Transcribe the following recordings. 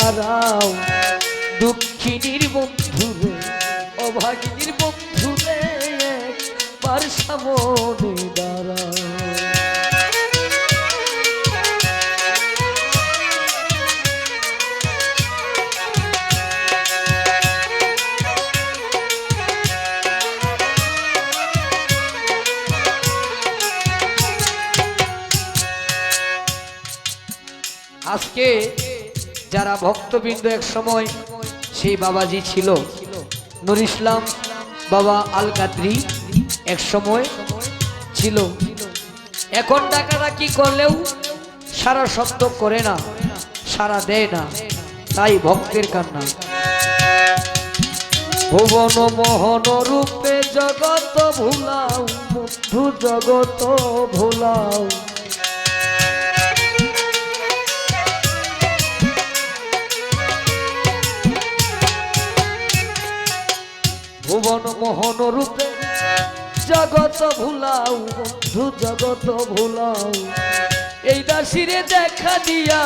দাঁড়াও দুঃখিনীর বন্ধুরে অভাগিনীর বন্ধুরে একবার সামনে দাঁড়াও। আজকে যারা ভক্তবৃন্দ এক সময় সেই বাবাজি ছিল নুর ইসলাম বাবা আল কাদরি এক সময় ছিল, এখন ডাকাডাকি করলেও সারা শব্দ করে না, সারা দেয় না, তাই ভক্তের কান্না। ভুবন মোহন রূপে জগত ভুলাও বন্ধু জগত ভুলাও, ভুবন মোহন রূপে জগত ভুলাও বন্ধু জগত ভুলাও। এই দাসিরে দেখা দিয়া,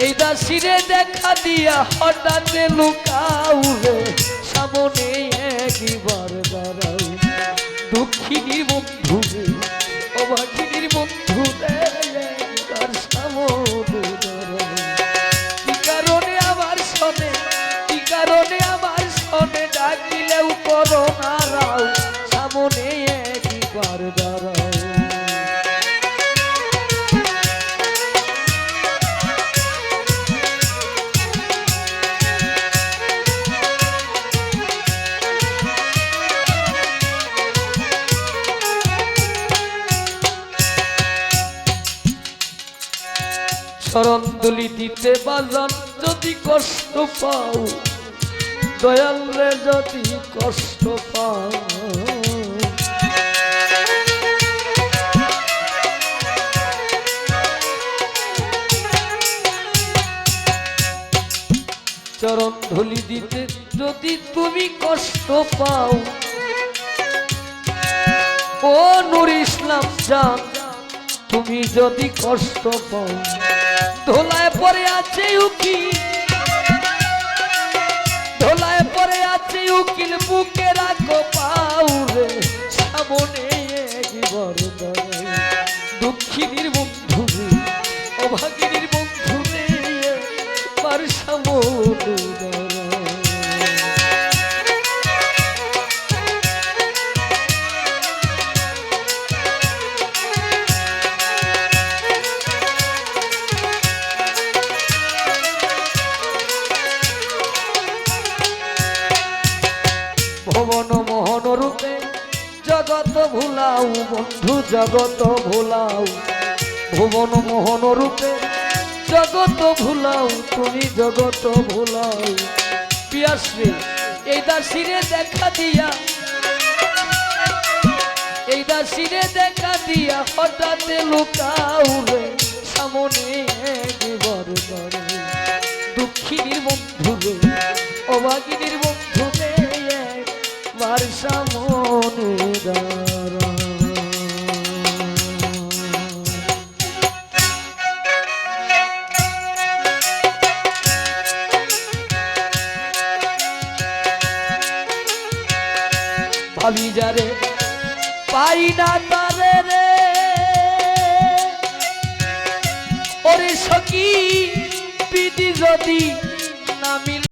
এই দাসিরে দেখা দিয়া হঠাৎ লুকাও রে সামনে একবার দাঁড়াও দুঃখিনীর বন্ধু রে অভাগিনীর বন্ধু রে একবার সামনে দাঁড়াও। কি কারণে আমার শোনে, কি কারণে আমার শোনে ডাকিলেও করো না রাও সামনে একবার দাঁড়াও। চরণ দুলি দিতে বাজন যদি কষ্ট পাও দয়াল রে যদি কষ্ট পাও, চরণ ধুলি দিতে যদি তুমি কষ্ট পাও ও নুর ইসলাম জান তুমি যদি কষ্ট পাও, ধোলায় পড়ে আছে উকিল, ধোলায় পড়ে আছে উকিল বুকে রাখো পাও রে সামনে একবার দাঁড়াও দুঃখিনীর বন্ধু রে অভাগিনীর বন্ধু রে একবার সামনে দাঁড়াও। ভুবন মোহন রূপে জগত ভুলাও বন্ধু জগত ভুলাও, ভুবন মোহন রূপে জগত ভুলাও তুমি জগত ভুলাও। পিয়াসরে এই দাসিরে দেখা দিয়া, এই দাসিরে দেখা দিয়া হঠাৎ লুকাও রে সামনে একবার দাঁড়াও দুঃখিনীর বন্ধু রে অভাগিনীর বন্ধু রে একবার সামনে দাঁড়াও। ভাবি যারে পাই না তারে রে ওরে সখী বিধি যদি না মিলে